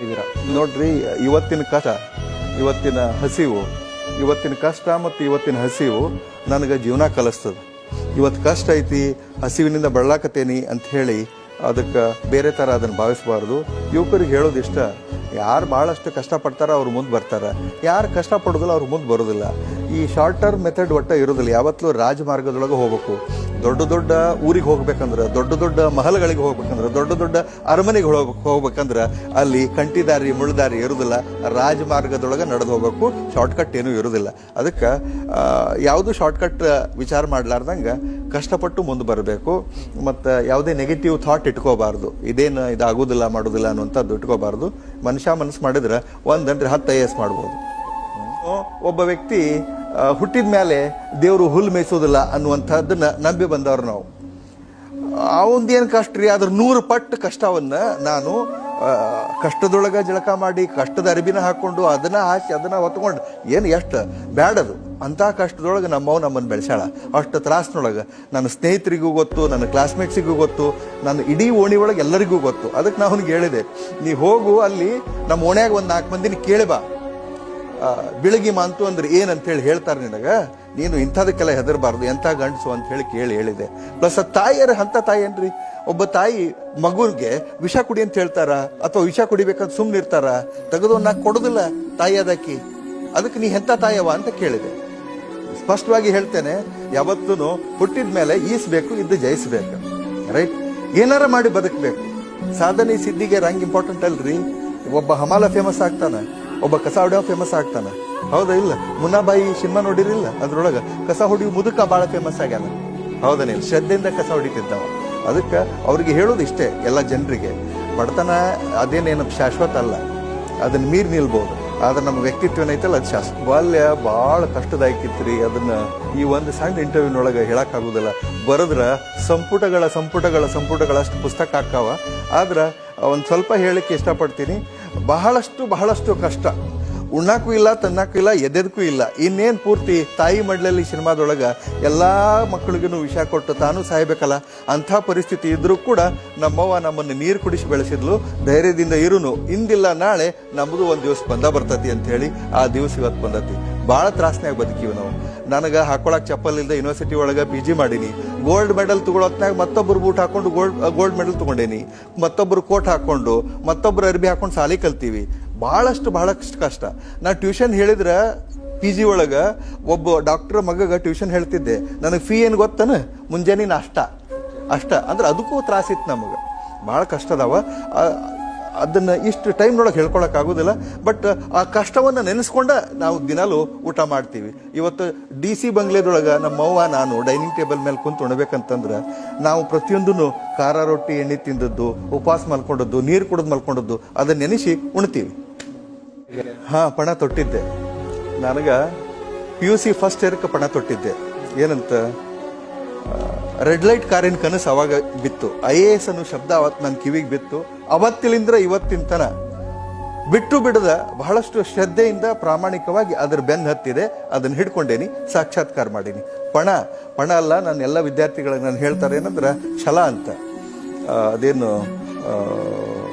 ಇದ್ದೀರಾ? ನೋಡ್ರಿ, ಇವತ್ತಿನ ಹಸಿವು, ಇವತ್ತಿನ ಕಷ್ಟ ಮತ್ತು ಇವತ್ತಿನ ಹಸಿವು ನನಗೆ ಜೀವನ ಕಲಿಸ್ತದೆ. ಇವತ್ತು ಕಷ್ಟ ಐತಿ, ಹಸಿವಿನಿಂದ ಬಳಲಾಕತ್ತೇನಿ ಅಂತ ಹೇಳಿ ಅದಕ್ಕೆ ಬೇರೆ ಥರ ಅದನ್ನು ಭಾವಿಸಬಾರ್ದು. ಯುವಕರಿಗೆ ಹೇಳೋದು ಇಷ್ಟ, ಯಾರು ಭಾಳಷ್ಟು ಕಷ್ಟಪಡ್ತಾರ ಅವ್ರು ಮುಂದೆ ಬರ್ತಾರೆ, ಯಾರು ಕಷ್ಟಪಡೋದಿಲ್ಲ ಅವ್ರು ಮುಂದೆ ಬರೋದಿಲ್ಲ. ಈ ಶಾರ್ಟ್ ಟರ್ಮ್ ಮೆಥಡ್ ಒಟ್ಟು ಇರೋದಿಲ್ಲ. ಯಾವತ್ತೂ ರಾಜಮಾರ್ಗದೊಳಗೆ ಹೋಗ್ಬೇಕು. ದೊಡ್ಡ ದೊಡ್ಡ ಊರಿಗೆ ಹೋಗ್ಬೇಕಂದ್ರೆ, ದೊಡ್ಡ ದೊಡ್ಡ ಮಹಲ್ಗಳಿಗೆ ಹೋಗ್ಬೇಕಂದ್ರೆ, ದೊಡ್ಡ ದೊಡ್ಡ ಅರಮನೆಗೆ ಹೋಗ್ಬೇಕಂದ್ರೆ ಅಲ್ಲಿ ಕಂಟಿದಾರಿ ಮುಳ್ದಾರಿ ಇರೋದಿಲ್ಲ. ರಾಜಮಾರ್ಗದೊಳಗೆ ನಡೆದು ಹೋಗ್ಬೇಕು. ಶಾರ್ಟ್ಕಟ್ ಏನೂ ಇರೋದಿಲ್ಲ. ಅದಕ್ಕೆ ಯಾವುದು ಶಾರ್ಟ್ಕಟ್ ವಿಚಾರ ಮಾಡಲಾರ್ದಂಗೆ ಕಷ್ಟಪಟ್ಟು ಮುಂದೆ ಬರಬೇಕು. ಮತ್ತು ಯಾವುದೇ ನೆಗೆಟಿವ್ ಥಾಟ್ ಇಟ್ಕೋಬಾರ್ದು. ಇದಾಗೋದಿಲ್ಲ ಮಾಡೋದಿಲ್ಲ ಅನ್ನುವಂಥದ್ದು ಇಟ್ಕೋಬಾರ್ದು. ಮನುಷ್ಯ ಮನಸ್ಸು ಮಾಡಿದ್ರೆ 1 10 IAS ಮಾಡ್ಬೋದು. ಒಬ್ಬ ವ್ಯಕ್ತಿ ಹುಟ್ಟಿದ ಮೇಲೆ ದೇವರು ಹುಲ್ಲು ಮೇಯಿಸೋದಿಲ್ಲ ಅನ್ನುವಂಥದ್ದನ್ನ ನಂಬಿ ಬಂದವ್ರು ನಾವು. ಅವಂದೇನು ಕಷ್ಟ ರೀ, ಅದ್ರ 100 ಪಟ್ಟು ಕಷ್ಟವನ್ನು ನಾನು ಕಷ್ಟದೊಳಗೆ ಜಳಕ ಮಾಡಿ, ಕಷ್ಟದ ಅರಿಬಿನ ಹಾಕ್ಕೊಂಡು, ಅದನ್ನ ಹಾಕಿ, ಅದನ್ನ ಹೊತ್ಕೊಂಡು, ಏನು ಎಷ್ಟು ಬ್ಯಾಡದು ಅಂಥ ಕಷ್ಟದೊಳಗೆ ನಮ್ಮನ್ನು ಬೆಳೆಸಾಳ. ಅಷ್ಟು ತ್ರಾಸಿನೊಳಗೆ ನನ್ನ ಸ್ನೇಹಿತರಿಗೂ ಗೊತ್ತು, ನನ್ನ ಕ್ಲಾಸ್ಮೇಟ್ಸಿಗೂ ಗೊತ್ತು, ನನ್ನ ಇಡೀ ಓಣಿ ಒಳಗೆ ಎಲ್ಲರಿಗೂ ಗೊತ್ತು. ಅದಕ್ಕೆ ನಾನು ಅವ್ನಿಗೆ ಹೇಳಿದೆ, ನೀ ಹೋಗು ಅಲ್ಲಿ ನಮ್ಮ ಓಣ್ಯಾಗ ಒಂದು 4 ಮಂದಿನ ಕೇಳಿ ಬಾ, ಬಿಳಗಿ ಮಾಂತು ಅಂದ್ರೆ ಏನಂತೇಳಿ ಹೇಳ್ತಾರೆ ನಿನಗೆ, ನೀನು ಇಂಥದಕ್ಕೆಲ್ಲ ಹೆದರಬಾರ್ದು, ಎಂಥ ಗಂಡಸು ಅಂತ ಹೇಳಿ ಹೇಳಿದೆ. ಪ್ಲಸ್ ತಾಯಿಯರ ಅಂಥ ತಾಯಿ ಏನ್ರಿ, ಒಬ್ಬ ತಾಯಿ ಮಗುವಿಗೆ ವಿಷ ಕುಡಿ ಅಂತ ಹೇಳ್ತಾರ, ಅಥವಾ ವಿಷ ಕುಡಿಬೇಕಂತ ಸುಮ್ಮನೆ ಇರ್ತಾರ, ತೆಗೆದು ನಾ ಕೊಡೋದಿಲ್ಲ ತಾಯಿ ಅದಕ್ಕೆ. ಅದಕ್ಕೆ ನೀ ಎಂಥ ತಾಯವ ಅಂತ ಕೇಳಿದೆ. ಸ್ಪಷ್ಟವಾಗಿ ಹೇಳ್ತೇನೆ, ಯಾವತ್ತೂ ಹುಟ್ಟಿದ ಮೇಲೆ ಈಸ್ಬೇಕು, ಇದ್ದು ಜಯಿಸ್ಬೇಕು. ರೈಟ್? ಏನಾರ ಮಾಡಿ ಬದುಕಬೇಕು. ಸಾಧನೆ ಸಿದ್ಧಿಗೆ ರ್ಯಾಂಕ್ ಇಂಪಾರ್ಟೆಂಟ್ ಅಲ್ರಿ. ಒಬ್ಬ ಹಮಾಲ ಫೇಮಸ್ ಆಗ್ತಾನೆ, ಒಬ್ಬ ಕಸ ಹೊಡೆಯೋ ಫೇಮಸ್ ಆಗ್ತಾನ. ಹೌದಾ ಇಲ್ಲ? ಮುನ್ನಾಬಾಯಿ ಸಿನಿಮಾ ನೋಡಿರಿಲ್ಲ? ಅದ್ರೊಳಗೆ ಕಸ ಹೊಡಿಯೋ ಮುದುಕ ಭಾಳ ಫೇಮಸ್ ಆಗ್ಯಾನ. ಹೌದನಿಲ್ಲ? ಶ್ರದ್ಧೆಯಿಂದ ಕಸ ಹೊಡಿತಿದ್ದವ. ಅದಕ್ಕೆ ಅವ್ರಿಗೆ ಹೇಳೋದು ಇಷ್ಟೇ, ಎಲ್ಲ ಜನರಿಗೆ, ಬಡತನ ಅದೇನೇನು ಶಾಶ್ವತ ಅಲ್ಲ, ಅದನ್ನ ಮೀರಿ ನಿಲ್ಬೋದು. ಆದ್ರೆ ನಮ್ಮ ವ್ಯಕ್ತಿತ್ವ ಏನೈತಲ್ಲ ಅದು ಶಾಶ್ವತ. ಬಾಲ್ಯ ಭಾಳ ಕಷ್ಟದಾಯಕಿತ್ರಿ. ಅದನ್ನ ಈ ಒಂದು ಸಣ್ಣ ಇಂಟರ್ವ್ಯೂನೊಳಗೆ ಹೇಳಕ್ಕಾಗೋದಿಲ್ಲ. ಬರೆದ್ರೆ ಸಂಪುಟಗಳಷ್ಟು ಪುಸ್ತಕ ಹಾಕಾವ. ಆದ್ರೆ ಒಂದು ಸ್ವಲ್ಪ ಹೇಳಕ್ಕೆ ಇಷ್ಟಪಡ್ತೀನಿ. ಬಹಳಷ್ಟು ಕಷ್ಟ. ಉಣ್ಣಾಕು ಇಲ್ಲ, ತನ್ನಕ್ಕೂ ಇಲ್ಲ, ಎದೆದಕ್ಕೂ ಇಲ್ಲ. ಇನ್ನೇನು ಪೂರ್ತಿ ತಾಯಿ ಮಡ್ಲಲ್ಲಿ ಸಿನಿಮಾದೊಳಗೆ ಎಲ್ಲ ಮಕ್ಕಳಿಗೂ ವಿಷ ಕೊಟ್ಟು ತಾನು ಸಾಯ್ಬೇಕಲ್ಲ, ಅಂಥ ಪರಿಸ್ಥಿತಿ ಇದ್ರೂ ಕೂಡ ನಮ್ಮವ್ವ ನಮ್ಮನ್ನು ನೀರು ಕುಡಿಸಿ ಬೆಳೆಸಿದ್ಲು. ಧೈರ್ಯದಿಂದ ಇರುನು, ಇಂದಿಲ್ಲ ನಾಳೆ ನಮ್ಮದು ಒಂದು ದಿವಸ ಬರ್ತತಿ ಅಂತ ಹೇಳಿ ಆ ದಿವಸ ಇವತ್ತು ಬಂದತಿ. ಭಾಳ ತ್ರಾಸನ್ಯಾಗ ಬದುಕೀವಿ ನಾವು. ನನಗೆ ಹಾಕೊಳಕ್ಕೆ ಚಪ್ಪಲ್ ಇಲ್ಲದೆ ಯೂನಿವರ್ಸಿಟಿ ಒಳಗೆ PG ಮಾಡೀನಿ. ಗೋಲ್ಡ್ ಮೆಡಲ್ ತಗೊಳತ್ನಾಗ ಮತ್ತೊಬ್ಬರು ಬೂಟ್ ಹಾಕೊಂಡು ಗೋಲ್ಡ್ ಮೆಡಲ್ ತಗೊಂಡೇನಿ. ಮತ್ತೊಬ್ಬರು ಕೋಟ್ ಹಾಕೊಂಡು, ಮತ್ತೊಬ್ಬರು ಅರ್ಬಿ ಹಾಕೊಂಡು ಸಾಲಿ ಕಲ್ತೀವಿ. ಬಹಳಷ್ಟು ಕಷ್ಟ. ನಾ ಟ್ಯೂಷನ್ ಹೇಳಿದ್ರೆ PG ಒಳಗೆ ಒಬ್ಬ ಡಾಕ್ಟರ್ ಮಗಗೆ ಟ್ಯೂಷನ್ ಹೇಳ್ತಿದ್ದೆ. ನನಗೆ ಫೀ ಏನು ಗೊತ್ತನ? ಮುಂಜಾನೆ ಅಷ್ಟ ಅಂದ್ರೆ ಅದಕ್ಕೂ ತ್ರಾಸಿತ್ತು ನಮಗೆ. ಭಾಳ ಕಷ್ಟ ಅದಾವ. ಅದನ್ನು ಇಷ್ಟು ಟೈಮ್ನೊಳಗೆ ಹೇಳ್ಕೊಳಕ್ಕಾಗೋದಿಲ್ಲ. ಬಟ್ ಆ ಕಷ್ಟವನ್ನು ನೆನೆಸ್ಕೊಂಡ ನಾವು ದಿನಾಲೂ ಊಟ ಮಾಡ್ತೀವಿ. ಇವತ್ತು DC ಬಂಗ್ಲೆದೊಳಗೆ ನಮ್ಮವ್ವ ನಾನು ಡೈನಿಂಗ್ ಟೇಬಲ್ ಮೇಲೆ ಕುಂತು ಉಣ್ಬೇಕಂತಂದ್ರೆ ನಾವು ಪ್ರತಿಯೊಂದೂ ಖಾರ ರೊಟ್ಟಿ, ಎಣ್ಣೆ ತಿಂದದ್ದು, ಉಪವಾಸ ಮಲ್ಕೊಂಡದ್ದು, ನೀರು ಕುಡಿದು ಮಲ್ಕೊಂಡದ್ದು, ಅದನ್ನ ನೆನೆಸಿ ಉಣ್ತೀವಿ. ಪಣ ತೊಟ್ಟಿದ್ದೆ. ನನಗೆ PUC ಫಸ್ಟ್ ಇಯರ್ಕ್ಕೆ ಪಣ ತೊಟ್ಟಿದ್ದೆ. ಏನಂತ, ರೆಡ್ ಲೈಟ್ ಕಾರಿನ ಕನಸು ಅವಾಗ ಬಿತ್ತು. IAS ಅನ್ನೋ ಶಬ್ದ ಅವತ್ತು ನನ್ನ ಕಿವಿಗೆ ಬಿತ್ತು. ಅವತ್ತಿಲಿಂದ ಇವತ್ತಿನ ತನ ಬಿಟ್ಟು ಬಿಡದ ಬಹಳಷ್ಟು ಶ್ರದ್ಧೆಯಿಂದ ಪ್ರಾಮಾಣಿಕವಾಗಿ ಅದರ ಬೆನ್ನು ಹತ್ತಿದೆ. ಅದನ್ನು ಹಿಡ್ಕೊಂಡೇನಿ, ಸಾಕ್ಷಾತ್ಕಾರ ಮಾಡೀನಿ. ಪಣ ಅಲ್ಲ. ನಾನು ಎಲ್ಲ ವಿದ್ಯಾರ್ಥಿಗಳಿಗೆ ನಾನು ಹೇಳ್ತಾರೆ ಏನಂದ್ರೆ ಛಲ ಅಂತ. ಅದೇನು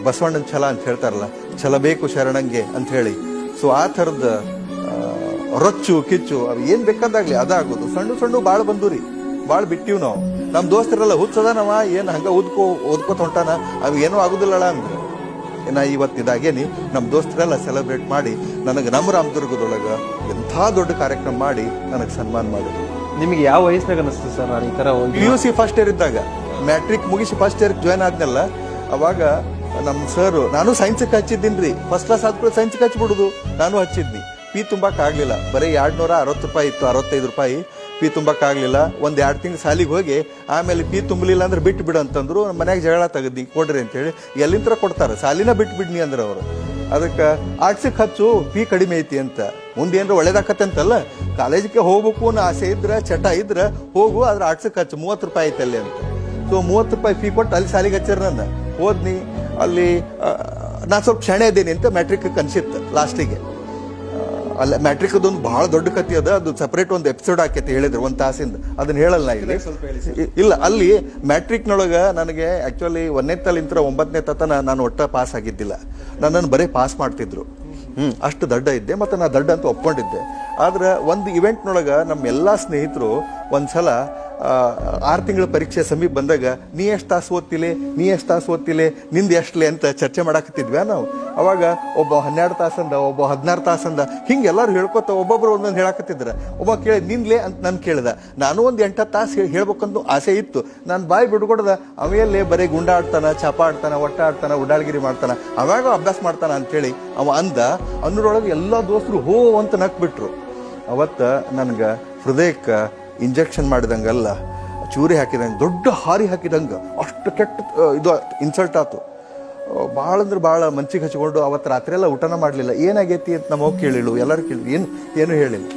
ಬಸವಣ್ಣನ ಛಲ ಅಂತ ಹೇಳ್ತಾರಲ್ಲ, ಛಲ ಬೇಕು ಶರಣಂಗೆ ಅಂತ ಹೇಳಿ. ಸೊ ಆ ಥರದ ರೊಚ್ಚು ಕಿಚ್ಚು ಅವು ಏನು ಬೇಕಾದಾಗ್ಲಿ ಅದಾಗೋದು. ಸಣ್ಣ ಭಾಳ ಬಂದೂರಿ, ಭಾಳ ಬಿಟ್ಟಿವ್ ನಾವು. ನಮ್ಮ ದೋಸ್ತರೆಲ್ಲ ಹುಚ್ಚದಾನವ, ಏನು ಹಂಗೆ ಓದ್ಕೋತ ಹೊಂಟಾನ, ಅವು ಏನೂ ಆಗೋದಿಲ್ಲಳ ಅಂದ್ರೆ. ನಾ ಇವತ್ತಿದಾಗೇನಿ ನಮ್ಮ ದೋಸ್ತರೆಲ್ಲ ಸೆಲೆಬ್ರೇಟ್ ಮಾಡಿ ನನಗೆ ನಮ್ಮ ರಾಮದುರ್ಗದೊಳಗೆ ಎಂಥ ದೊಡ್ಡ ಕಾರ್ಯಕ್ರಮ ಮಾಡಿ ನನಗೆ ಸನ್ಮಾನ ಮಾಡಿದ್ರು. ನಿಮಗೆ ಯಾವ ವಯಸ್ಸಿನಾಗ ಅನಿಸ್ತು ಸರ್ ನಾನು ಈ ಥರ PUC ಫಸ್ಟ್ ಇಯರ್ ಇದ್ದಾಗ? ಮ್ಯಾಟ್ರಿಕ್ ಮುಗಿಸಿ ಫಸ್ಟ್ ಇಯರ್ ಜಾಯ್ನ್ ಆದ್ನಲ್ಲ, ಅವಾಗ ನಮ್ಮ ಸರ್, ನಾನು ಸೈನ್ಸ್ಗೆ ಹಚ್ಚಿದ್ದೀನಿ ರೀ. ಫಸ್ಟ್ ಕ್ಲಾಸ್ ಆದ್ಮೇಲೆ ಸೈನ್ಸ್ಗೆ ಹಚ್ಬಿಡುದು. ನಾನು ಹಚ್ಚಿದ್ನಿ. ಫೀ ತುಂಬಕ್ಕಾಗಲಿಲ್ಲ. ಬರೀ 260 ರೂಪಾಯಿ ಇತ್ತು, 65 ರೂಪಾಯಿ ಫೀ ತುಂಬಕ್ಕಾಗಲಿಲ್ಲ. 1-2 ತಿಂಗಳು ಸಾಲಿಗೆ ಹೋಗಿ ಆಮೇಲೆ ಫೀ ತುಂಬಲಿಲ್ಲ ಅಂದ್ರೆ ಬಿಟ್ಟು ಬಿಡು ಅಂತಂದ್ರು. ನಮ್ಮ ಮನ್ಯಾಗ ಜಗಳ ತೆಗೆದಿ ಕೊಡ್ರಿ ಅಂತೇಳಿ. ಎಲ್ಲಿಂದ ಕೊಡ್ತಾರೆ? ಸಾಲಿನ ಬಿಟ್ಟು ಬಿಡ್ನಿ ಅಂದ್ರೆ ಅವರು. ಅದಕ್ಕೆ ಆರ್ಟ್ಸಿಗೆ ಹಚ್ಚು, ಫೀ ಕಡಿಮೆ ಐತಿ ಅಂತ. ಮುಂದೇನಾರ ಒಳ್ಳೇದಾಕತ್ತೆ ಅಂತಲ್ಲ. ಕಾಲೇಜಿಗೆ ಹೋಗ್ಬೇಕು ಅನ್ನೋ ಆಸೆ ಇದ್ರೆ, ಚಟ ಇದ್ರೆ ಹೋಗು, ಆದ್ರೆ ಆರ್ಟ್ಸಿಗೆ ಹಚ್ಚು, 30 ರೂಪಾಯಿ ಐತೆ ಅಲ್ಲಿ ಅಂತ. ಸೊ 30 ರೂಪಾಯಿ ಫೀ ಕೊಟ್ಟು ಅಲ್ಲಿ ಸಾಲಿಗೆ ಹಚ್ಚಾರ. ನನ್ನ ಹೋದ್ನಿ. ಅಲ್ಲಿ ನಾನು ಸ್ವಲ್ಪ ಕ್ಷಣೆ ಇದ್ದೀನಿ ಅಂತ ಮ್ಯಾಟ್ರಿಕ್ ಕನ್ಸಿತ್ತು ಲಾಸ್ಟಿಗೆ. ಅಲ್ಲ ಮ್ಯಾಟ್ರಿಕ್ದೊಂದು ಬಹಳ ದೊಡ್ಡ ಕಥೆ ಅದ, ಅದು ಸಪರೇಟ್ ಒಂದು ಎಪಿಸೋಡ್ ಹಾಕೈತಿ ಹೇಳಿದ್ರು 1 ತಾಸಿಂದ, ಅದನ್ನ ಹೇಳಲ್ಲ ಇಲ್ಲಿ. ಇಲ್ಲ, ಅಲ್ಲಿ ಮ್ಯಾಟ್ರಿಕ್ನೊಳಗ ನನಗೆ ಆಕ್ಚುಲಿ 1ನೇ ತಲಿಂತ್ರ 9ನೇ ತನ ನಾನು ಒಟ್ಟ ಪಾಸ್ ಆಗಿದ್ದಿಲ್ಲ, ನನ್ನನ್ನು ಬರೀ ಪಾಸ್ ಮಾಡ್ತಿದ್ರು. ಅಷ್ಟು ದಡ್ಡ ಇದ್ದೆ, ಮತ್ತು ನಾ ದಡ್ಡ ಅಂತ ಒಪ್ಕೊಂಡಿದ್ದೆ. ಆದ್ರೆ ಒಂದು ಇವೆಂಟ್ನೊಳಗೆ ನಮ್ಮ ಎಲ್ಲ ಸ್ನೇಹಿತರು ಒಂದ್ಸಲ 6 ತಿಂಗಳ ಪರೀಕ್ಷೆ ಸಮೀಪ ಬಂದಾಗ ನೀ ಎಷ್ಟು ತಾಸು ಓದ್ತಿಲೆ ನಿಂದು ಎಷ್ಟಲೆ ಅಂತ ಚರ್ಚೆ ಮಾಡಾಕತ್ತಿದ್ವಿ ನಾವು. ಅವಾಗ ಒಬ್ಬ 12 ತಾಸಂದ, ಒಬ್ಬ 16 ತಾಸಂದ, ಹಿಂಗೆ ಎಲ್ಲರೂ ಹೇಳ್ಕೊತ ಒಬ್ಬೊಬ್ರು ಒಂದೊಂದು ಹೇಳಾಕತ್ತಿದ್ರ. ಒಬ್ಬ ಕೇಳಿ ನಿನ್ಲೆ ಅಂತ ನಾನು ಕೇಳ್ದ. ನಾನು ಒಂದು 8 ತಾಸು ಹೇಳ್ಬೇಕಂತ ಆಸೆ ಇತ್ತು. ನಾನು ಬಾಯಿ ಬಿಡ್ಕೊಡ್ದ, ಅವೆಲ್ಲೇ ಬರೀ ಗುಂಡ ಆಡ್ತಾನ, ಚಾಪ ಆಡ್ತಾನ, ಒಟ್ಟ ಆಡ್ತಾನ, ಉಡಾಳ್ಗಿರಿ ಮಾಡ್ತಾನ, ಅವಾಗ ಅಭ್ಯಾಸ ಮಾಡ್ತಾನ ಅಂತೇಳಿ ಅವ ಅಂದ. ಅನ್ನೋರೊಳಗೆ ಎಲ್ಲ ದೋಸ್ತರು ಹೋ ಅಂತ ನಕ್ಬಿಟ್ರು. ಅವತ್ತ ನನಗೆ ಹೃದಯಕ್ಕೆ ಇಂಜೆಕ್ಷನ್ ಮಾಡಿದಂಗಲ್ಲ, ಚೂರಿ ಹಾಕಿದಂಗೆ, ದೊಡ್ಡ ಹಾರಿ ಹಾಕಿದಂಗೆ, ಅಷ್ಟು ಕೆಟ್ಟ ಇದು ಇನ್ಸಲ್ಟ್ ಆಯ್ತು. ಭಾಳ ಅಂದ್ರೆ ಭಾಳ ಮನ್ಸಿಗೆ ಹಚ್ಕೊಂಡು ಅವತ್ತು ರಾತ್ರಿ ಎಲ್ಲ ಊಟನ ಮಾಡಲಿಲ್ಲ. ಏನಾಗೈತಿ ಅಂತ ನಮಗೆ ಕೇಳಿಳು, ಎಲ್ಲರೂ ಕೇಳಿದ್ರು, ಏನು ಹೇಳಿಲ್ಲ.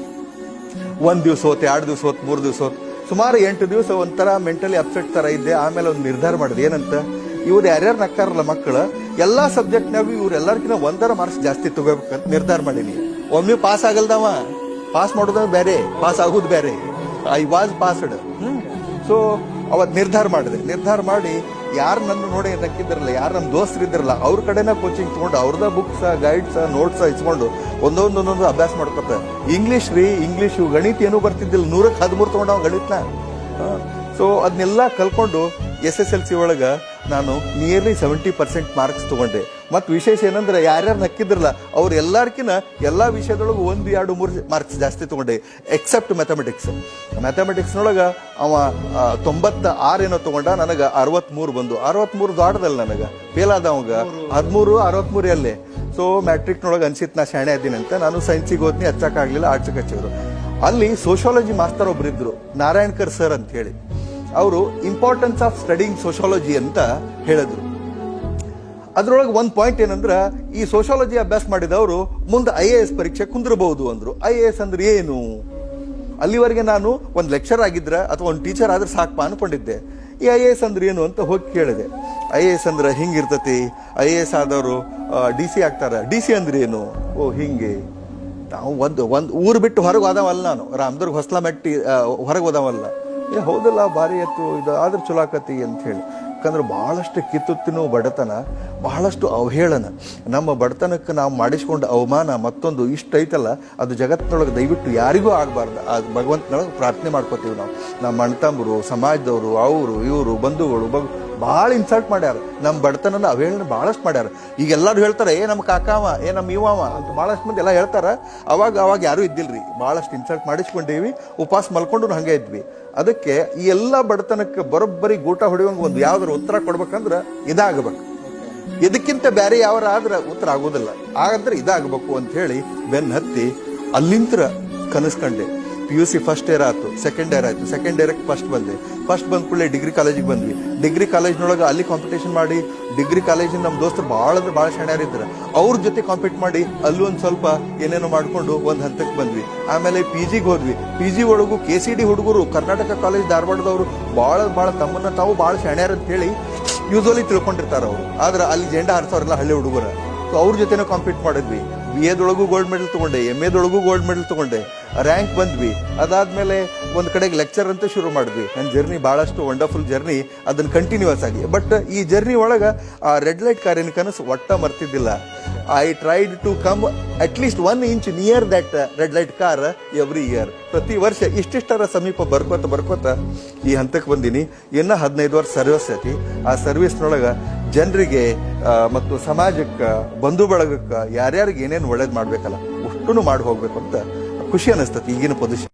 1 ದಿವಸ ಹೋತ್, 2 ದಿವಸ ಹೋತ್, 3 ದಿವಸ ಹೋತ್, ಸುಮಾರು 8 ದಿವಸ ಒಂಥರ ಮೆಂಟಲಿ ಅಪ್ಸೆಟ್ ಥರ ಇದ್ದೆ. ಆಮೇಲೆ ಒಂದು ನಿರ್ಧಾರ ಮಾಡಿದೆ, ಏನಂತ, ಇವ್ರು ಯಾರ್ಯಾರು ನಕ್ಕಾರಲ್ಲ ಮಕ್ಕಳು, ಎಲ್ಲ ಸಬ್ಜೆಕ್ಟ್ನಾಗೂ ಇವ್ರು ಎಲ್ಲರಿಗಿಂತ 1 ಮಾರ್ಕ್ಸ್ ಜಾಸ್ತಿ ತಗೋಬೇಕಂತ ನಿರ್ಧಾರ ಮಾಡೀನಿ. ಒಮ್ಮೆ ಪಾಸ್ ಆಗಲ್ದವ, ಪಾಸ್ ಮಾಡೋದು ಬೇರೆ, ಪಾಸ್ ಆಗೋದು ಬೇರೆ. I was passed. ಸೊ ಅವತ್ತು ನಿರ್ಧಾರ ಮಾಡಿ ಯಾರು ನನ್ನ ನೋಡಿ ನಕ್ಕಿದ್ರಲ್ಲ, ಯಾರು ನಮ್ಮ ದೋಸ್ತರು ಇದ್ರಲ್ಲ, ಅವ್ರ ಕಡೆನ ಕೋಚಿಂಗ್ ತೊಗೊಂಡು ಅವ್ರದ ಬುಕ್ಸ್, ಗೈಡ್ಸ್, ನೋಟ್ಸ್ ಇಸ್ಕೊಂಡು ಒಂದೊಂದು ಅಭ್ಯಾಸ ಮಾಡ್ಕೊತ. ಇಂಗ್ಲೀಷು ಗಣಿತ ಏನೂ ಬರ್ತಿದ್ದಿಲ್ಲ, 100ಕ್ಕೆ 13 ತೊಗೊಂಡು ಅವ್ನು ಗಣಿತನ. ಸೊ ಅದನ್ನೆಲ್ಲ ಕಲ್ಕೊಂಡು SSLC ಒಳಗೆ ನಾನು ನಿಯರ್ಲಿ 70% ಮಾರ್ಕ್ಸ್ ತೊಗೊಂಡೆ. ಮತ್ತು ವಿಶೇಷ ಏನಂದ್ರೆ ಯಾರ್ಯಾರು ನಕ್ಕಿದ್ರಲ್ಲ ಅವ್ರು ಎಲ್ಲರಿಗಿನ ಎಲ್ಲ ವಿಷಯದೊಳಗೆ 1, 2, 3 ಮಾರ್ಕ್ಸ್ ಜಾಸ್ತಿ ತೊಗೊಂಡೆ, ಎಕ್ಸೆಪ್ಟ್ ಮ್ಯಾಥಮೆಟಿಕ್ಸ್ನೊಳಗೆ ಅವ 96 ಏನೋ ತೊಗೊಂಡ, ನನಗೆ 63 ಬಂದು. 63 ದಾಟದಲ್ಲ ನನಗೆ, ಫೇಲ್ ಆದವಾಗ 13, 63 ಅಲ್ಲೇ. ಸೊ ಮ್ಯಾಟ್ರಿಕ್ನೊಳಗೆ ಅನ್ಸಿತ್ತು ನಾ ಶಾಣೆ ಅದ್ದೀನಿ ಅಂತ. ನಾನು ಸೈನ್ಸಿಗೆ ಹೋದ್ನಿ, ಹಚ್ಚಕ್ಕಾಗಲಿಲ್ಲ, ಆರ್ಟ್ಸ್ಗೆ ಹಚ್ಚಿದ್ರು. ಅಲ್ಲಿ ಸೋಷಿಯಾಲಜಿ ಮಾಸ್ತರ್ ಒಬ್ರು ಇದ್ರು, ನಾರಾಯಣ್ಕರ್ ಸರ್ ಅಂತ ಹೇಳಿ. ಅವರು ಇಂಪಾರ್ಟೆನ್ಸ್ ಆಫ್ ಸ್ಟಡಿಂಗ್ ಸೋಷಿಯಾಲಜಿ ಅಂತ ಹೇಳಿದ್ರು. ಅದ್ರೊಳಗೆ ಒಂದು ಪಾಯಿಂಟ್ ಏನಂದ್ರೆ, ಈ ಸೋಷಿಯಾಲಜಿ ಅಭ್ಯಾಸ ಮಾಡಿದವರು ಮುಂದೆ IAS ಪರೀಕ್ಷೆ ಕುಂದ್ರಬಹುದು ಅಂದ್ರು. IAS ಅಂದ್ರೆ ಏನು? ಅಲ್ಲಿವರೆಗೆ ನಾನು ಒಂದು ಲೆಕ್ಚರ್ ಆಗಿದ್ರೆ ಅಥವಾ ಒಂದು ಟೀಚರ್ ಆದ್ರೆ ಸಾಕಪ್ಪ ಅನ್ಕೊಂಡಿದ್ದೆ. ಈ IAS ಅಂದ್ರೆ ಏನು ಅಂತ ಹೋಗಿ ಕೇಳಿದೆ. IAS ಅಂದ್ರೆ ಹಿಂಗಿರ್ತತಿ, IAS ಆದವರು DC ಆಗ್ತಾರೆ. DC ಅಂದ್ರೆ ಏನು? ಓ ಹಿಂಗೆ. ನಾವು ಒಂದು ಊರು ಬಿಟ್ಟು ಹೊರಗೆ ಹೋದವಲ್ಲ, ನಾನು ರಾಮದುರ್ಗ ಹೊಸ್ಲಾ ಮೆಟ್ಟಿ ಹೊರಗೆ ಹೋದವಲ್ಲ. ಹೌದಲ್ಲ, ಭಾರಿ ಎತ್ತು ಇದು ಆದ್ರೆ ಚಲೋ ಆಕತಿ ಅಂತ ಹೇಳಿ. ಯಾಕಂದ್ರೆ ಬಹಳಷ್ಟು ಕಿತ್ತುತ್ತಿನೋ ಬಡತನ, ಬಹಳಷ್ಟು ಅವಹೇಳನ, ನಮ್ಮ ಬಡತನಕ್ಕೆ ನಾವು ಮಾಡಿಸ್ಕೊಂಡು ಅವಮಾನ ಮತ್ತೊಂದು ಇಷ್ಟ ಐತಲ್ಲ, ಅದು ಜಗತ್ತಿನೊಳಗೆ ದಯವಿಟ್ಟು ಯಾರಿಗೂ ಆಗಬಾರ್ದು. ಆ ಭಗವಂತನೊಳಗೆ ಪ್ರಾರ್ಥನೆ ಮಾಡ್ಕೋತೀವಿ ನಾವು. ನಮ್ಮ ಅಣ್ತಂಬರು, ಸಮಾಜದವರು, ಅವರು ಇವರು ಬಂಧುಗಳು ಭಾಳ ಇನ್ಸಲ್ಟ್ ಮಾಡ್ಯಾರ, ನಮ್ಮ ಬಡತನನ ಅವಹೇಳನ ಭಾಳಷ್ಟು ಮಾಡ್ಯಾರ. ಈಗ ಎಲ್ಲರೂ ಹೇಳ್ತಾರೆ, ನಮ್ಮ ಕಾಕಾವ, ನಮ್ಮ ಇವಾವ ಅಂತ ಭಾಳಷ್ಟು ಮಂದಿ ಎಲ್ಲ ಹೇಳ್ತಾರೆ. ಅವಾಗ ಯಾರೂ ಇದ್ದಿಲ್ರಿ, ಭಾಳಷ್ಟು ಇನ್ಸಲ್ಟ್ ಮಾಡಿಸ್ಕೊಂಡೀವಿ, ಉಪವಾಸ ಮಲ್ಕೊಂಡು ಹಂಗೆ ಇದ್ವಿ. ಅದಕ್ಕೆ ಈ ಎಲ್ಲ ಬಡತನಕ್ಕೆ ಬರೋಬ್ಬರಿ ಗೂಟ ಹೊಡೆಯುವಂಗೆ ಒಂದು ಯಾವ್ದಾರು ಉತ್ತರ ಕೊಡ್ಬೇಕಂದ್ರೆ ಇದಾಗಬೇಕು. ಇದಕ್ಕಿಂತ ಬೇರೆ ಯಾವ್ದಾರ ಆದ್ರೆ ಉತ್ತರ ಆಗೋದಿಲ್ಲ. ಹಾಗಂದ್ರೆ ಇದಾಗಬೇಕು ಅಂತ ಹೇಳಿ ಬೆನ್ನು ಹತ್ತಿ ಅಲ್ಲಿಂತ್ರ ಕನಸ್ಕೊಂಡೆ. PUC ಫಸ್ಟ್ ಇಯರ್ ಆಯ್ತು, ಸೆಕೆಂಡ್ ಇಯರ್ ಆಯ್ತು, ಸೆಕೆಂಡ್ ಇಯರ್ಗೆ ಫಸ್ಟ್ ಬಂದೆ. ಫಸ್ಟ್ ಬಂದ ಕೂಡಲೇ ಡಿಗ್ರಿ ಕಾಲೇಜಿಗೆ ಬಂದ್ವಿ. ಡಿಗ್ರಿ ಕಾಲೇಜ್ನೊಳಗೆ ಅಲ್ಲಿ ಕಾಂಪಿಟೇಷನ್ ಮಾಡಿ, ಡಿಗ್ರಿ ಕಾಲೇಜಿನ ನಮ್ಮ ದೋಸ್ತರು ಭಾಳ ಶಾಣ್ಯಾರಿದ್ರು, ಅವ್ರ ಜೊತೆ ಕಾಂಪೀಟ್ ಮಾಡಿ ಅಲ್ಲೂ ಒಂದು ಸ್ವಲ್ಪ ಏನೇನೋ ಮಾಡಿಕೊಂಡು ಒಂದು ಹಂತಕ್ಕೆ ಬಂದ್ವಿ. ಆಮೇಲೆ PGಗೆ ಹೋದ್ವಿ. PG ಒಳಗೂ KCD ಹುಡುಗರು, ಕರ್ನಾಟಕ ಕಾಲೇಜ್ ಧಾರವಾಡದವರು ಭಾಳ ತಮ್ಮನ್ನ ತಾವು ಭಾಳ ಶಾಣ್ಯಾರ ಅಂತ ಹೇಳಿ ಯೂಸ್ವಲಿ ತಿಳ್ಕೊಂಡಿರ್ತಾರೆ ಅವರು. ಆದ್ರೆ ಅಲ್ಲಿ ಜೆಂಡಾ ಹಾರಿಸೋರೆಲ್ಲ ಹಳ್ಳಿ ಹುಡುಗರ. ಸೊ ಅವ್ರ ಜೊತೆನೂ ಕಾಂಪೀಟ್ ಮಾಡಿದ್ವಿ. BA ಗೋಲ್ಡ್ ಮೆಡಲ್ ತೊಗೊಂಡೆ, MA ಗೋಲ್ಡ್ ಮೆಡಲ್ ತೊಗೊಂಡೆ, ರ್ಯಾಂಕ್ ಬಂದ್ವಿ. ಅದಾದ್ಮೇಲೆ ಒಂದು ಕಡೆಗೆ ಲೆಕ್ಚರ್ ಅಂತ ಶುರು ಮಾಡಿದ್ವಿ. ನನ್ನ ಜರ್ನಿ ಭಾಳಷ್ಟು ವಂಡರ್ಫುಲ್ ಜರ್ನಿ, ಅದನ್ನು ಕಂಟಿನ್ಯೂಸ್ ಆಗಿ. ಬಟ್ ಈ ಜರ್ನಿ ಒಳಗೆ ಆ ರೆಡ್ ಲೈಟ್ ಕಾರಿನ ಕನಸು ಒಟ್ಟ ಮರ್ತಿದ್ದಿಲ್ಲ. I tried to come at least 1 inch near that red light car every year. ಪ್ರತಿ ವರ್ಷ ಇಷ್ಟಿಷ್ಟರ ಸಮೀಪ ಬರ್ಕೋತ ಈ ಹಂತಕ್ಕೆ ಬಂದೀನಿ. ಇನ್ನು 15 ವರ್ಷ ಸರ್ವಿಸ್ ಐತಿ. ಆ ಸರ್ವಿಸ್ನೊಳಗೆ ಜನರಿಗೆ ಮತ್ತು ಸಮಾಜಕ್ಕೆ, ಬಂಧು ಬಳಗಕ್ಕೆ, ಯಾರ್ಯಾರಿಗೆ ಏನೇನು ಒಳ್ಳೇದು ಮಾಡ್ಬೇಕಲ್ಲ ಅಷ್ಟೂ ಮಾಡಿ ಹೋಗ್ಬೇಕು ಅಂತ ಖುಷಿ ಅನಿಸ್ತತಿ ಈಗಿನ ಪೊಸಿಷನ್.